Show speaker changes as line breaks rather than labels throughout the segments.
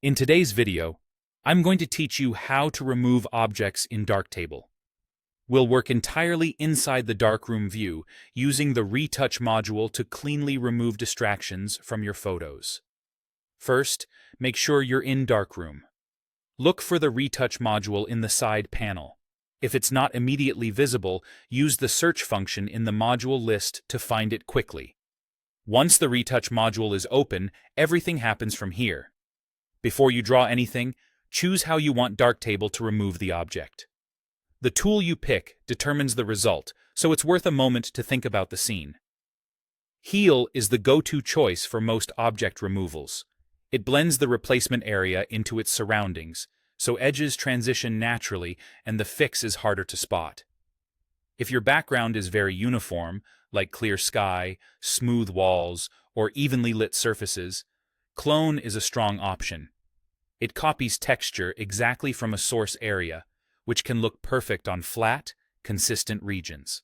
In today's video, I'm going to teach you how to remove objects in Darktable. We'll work entirely inside the darkroom view using the Retouch module to cleanly remove distractions from your photos. First, make sure you're in Darkroom. Look for the Retouch module in the side panel. If it's not immediately visible, use the search function in the module list to find it quickly. Once the Retouch module is open, everything happens from here. Before you draw anything, choose how you want Darktable to remove the object. The tool you pick determines the result, so it's worth a moment to think about the scene. Heal is the go-to choice for most object removals. It blends the replacement area into its surroundings, so edges transition naturally and the fix is harder to spot. If your background is very uniform, like clear sky, smooth walls, or evenly lit surfaces, Clone is a strong option. It copies texture exactly from a source area, which can look perfect on flat, consistent regions.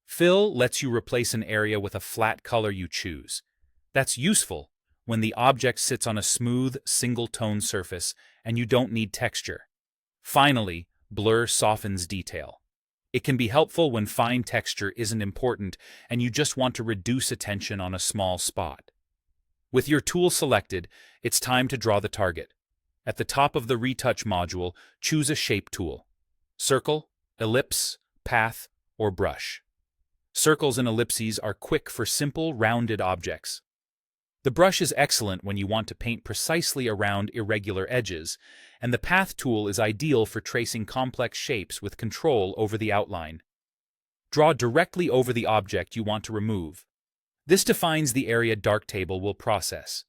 Fill lets you replace an area with a flat color you choose. That's useful when the object sits on a smooth, single-tone surface and you don't need texture. Finally, Blur softens detail. It can be helpful when fine texture isn't important and you just want to reduce attention on a small spot. With your tool selected, it's time to draw the target. At the top of the Retouch module, choose a shape tool. Circle, ellipse, path, or brush. Circles and ellipses are quick for simple, rounded objects. The brush is excellent when you want to paint precisely around irregular edges, and the path tool is ideal for tracing complex shapes with control over the outline. Draw directly over the object you want to remove. This defines the area Darktable will process.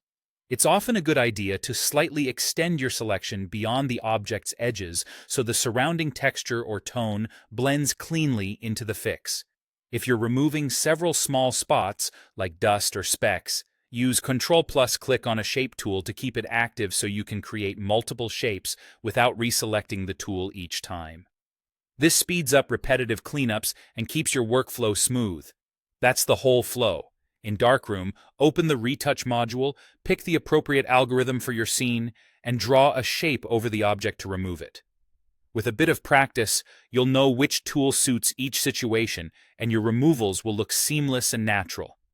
It's often a good idea to slightly extend your selection beyond the object's edges so the surrounding texture or tone blends cleanly into the fix. If you're removing several small spots, like dust or specks, use Ctrl+click on a shape tool to keep it active so you can create multiple shapes without reselecting the tool each time. This speeds up repetitive cleanups and keeps your workflow smooth. That's the whole flow. In Darkroom, open the Retouch module, pick the appropriate algorithm for your scene, and draw a shape over the object to remove it. With a bit of practice, you'll know which tool suits each situation, and your removals will look seamless and natural.